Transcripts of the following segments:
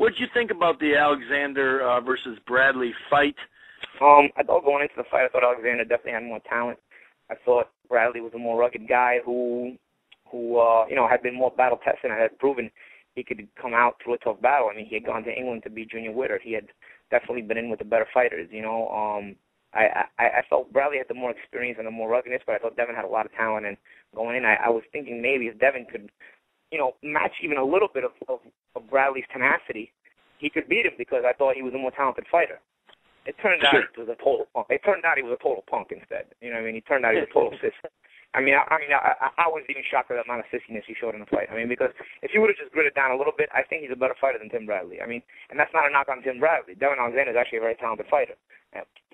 What'd you think about the Alexander versus Bradley fight? I thought going into the fight, I thought Alexander definitely had more talent. I thought Bradley was a more rugged guy who had been more battle tested and had proven he could come out through a tough battle. I mean, he had gone to England to beat Junior Witter. He had definitely been in with the better fighters, I felt Bradley had the more experience and the more ruggedness, but I thought Devon had a lot of talent. And going in, I was thinking maybe if Devon could, match even a little bit of Bradley's tenacity, he could beat him because I thought he was a more talented fighter. It turned out he was a total punk. It turned out he was a total punk instead. You know what I mean? He turned out he was a total sissy. I was even shocked at the amount of sissiness he showed in the fight. I mean, because if he would have just gritted down a little bit, I think he's a better fighter than Tim Bradley. I mean, and that's not a knock on Tim Bradley. Devon Alexander is actually a very talented fighter.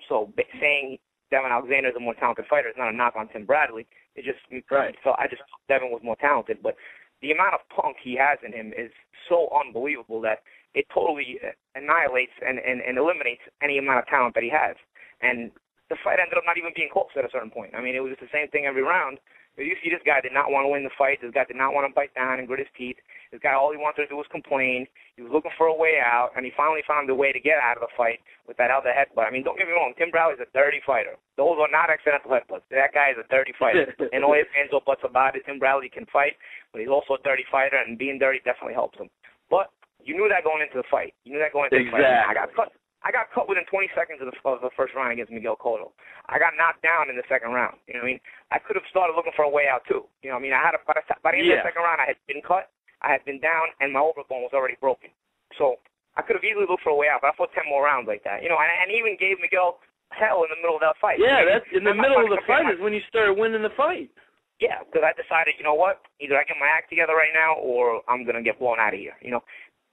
So saying Devon Alexander is a more talented fighter is not a knock on Tim Bradley. It just right. So I just thought Devon was more talented, but the amount of punk he has in him is so unbelievable that it totally annihilates and eliminates any amount of talent that he has. And the fight ended up not even being close at a certain point. I mean, it was just the same thing every round. You see this guy did not want to win the fight. This guy did not want to bite down and grit his teeth. This guy, all he wanted to do was complain. He was looking for a way out, and he finally found a way to get out of the fight with that other headbutt. I mean, don't get me wrong, Tim Bradley's a dirty fighter. Those are not accidental headbutts. That guy is a dirty fighter. And all his fans or buts about it, Tim Bradley can fight, but he's also a dirty fighter, and being dirty definitely helps him. But you knew that going into the fight. You knew that going into the fight. I got cut within 20 seconds of the first round against Miguel Cotto. I got knocked down in the second round. You know what I mean? I could have started looking for a way out too. You know what I mean? By the end of the second round, I had been cut, I had been down, and my overbone was already broken. So I could have easily looked for a way out, but I fought 10 more rounds like that. And even gave Miguel hell in the middle of that fight. Yeah, that's in the middle of the fight is when you started winning the fight. Yeah, because I decided, you know what? Either I get my act together right now, or I'm gonna get blown out of here.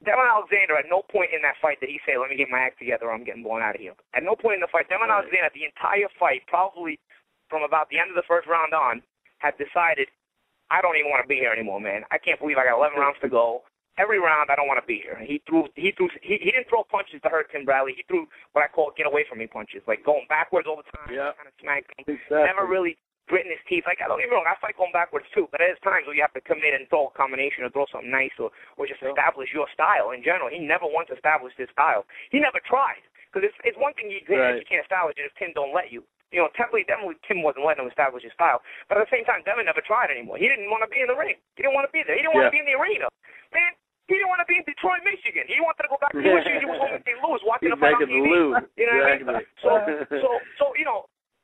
Devon Alexander, at no point in that fight did he say, let me get my act together or I'm getting blown out of here. At no point in the fight, Devon Alexander, the entire fight, probably from about the end of the first round on, had decided, I don't even want to be here anymore, man. I can't believe I got 11 rounds to go. Every round, I don't want to be here. He didn't throw punches to hurt Tim Bradley. He threw what I call get away from me punches, like going backwards all the time, kind of smack him. Exactly. Never really gritting his teeth. Like, I don't get me wrong, I fight going backwards too, but there's times where you have to commit and throw a combination or throw something nice or just establish your style in general. He never once established his style. He never tried. Because it's one thing you can't establish it if Tim don't let you. Definitely Tim wasn't letting him establish his style. But at the same time, Devon never tried anymore. He didn't want to be in the ring. He didn't want to be there. He didn't want to be in the arena. Man, he didn't want to be in Detroit, Michigan. He wanted to go back to Michigan. He was home in St. Louis watching the fight on TV. You know what I mean? So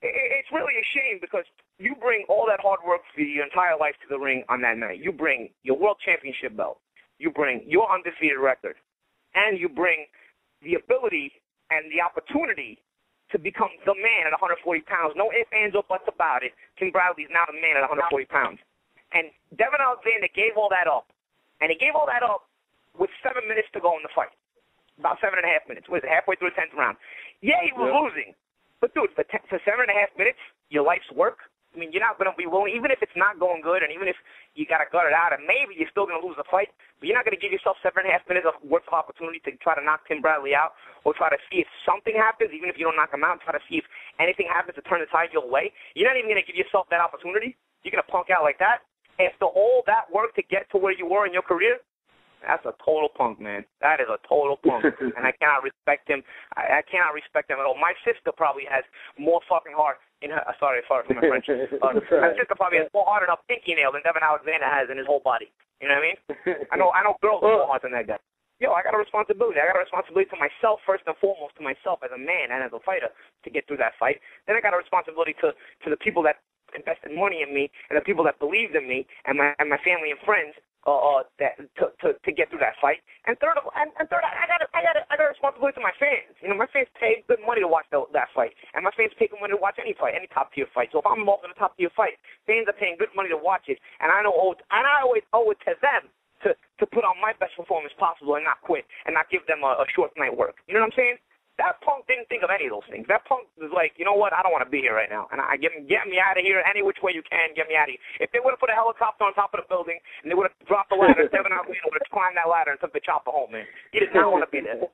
it's really a shame because you bring all that hard work for your entire life to the ring on that night. You bring your world championship belt. You bring your undefeated record. And you bring the ability and the opportunity to become the man at 140 pounds. No ifs, ands, or buts about it. Tim Bradley is now the man at 140 pounds. And Devon Alexander gave all that up. And he gave all that up with 7 minutes to go in the fight. About 7.5 minutes. What is it, halfway through the 10th round? Yeah, he was losing. But, dude, for 7.5 minutes, your life's work, I mean, you're not going to be willing, even if it's not going good and even if you got to gut it out and maybe you're still going to lose the fight, but you're not going to give yourself 7.5 minutes of worth of opportunity to try to knock Tim Bradley out or try to see if something happens, even if you don't knock him out, try to see if anything happens to turn the tide your way. You're not even going to give yourself that opportunity. You're going to punk out like that. After all that work to get to where you were in your career, that's a total punk, man. That is a total punk. And I cannot respect him. I cannot respect him at all. My sister probably has more fucking heart in her. Sorry for my French. My sister probably has more heart in her pinky nail than Devon Alexander has in his whole body. You know what I mean? I know girls with more heart than that guy. I got a responsibility. I got a responsibility to myself, first and foremost, to myself as a man and as a fighter to get through that fight. Then I got a responsibility to the people that invested money in me and the people that believed in me and my family and friends to get through that fight. And third, I got a responsibility to my fans. My fans paid good money to watch that fight, and my fans pay good money to watch any fight, any top tier fight. So if I'm involved in a top tier fight, fans are paying good money to watch it, and I always owe it to them to put on my best performance possible and not quit and not give them a short night work. You know what I'm saying? That punk didn't think of any of those things. That punk was like, you know what? I don't want to be here right now. And get me out of here any which way you can. Get me out of here. If they would have put a helicopter on top of the building and they would have dropped the ladder, Devon Alexander would have climbed that ladder and took the chopper home, man. He did not want to be there.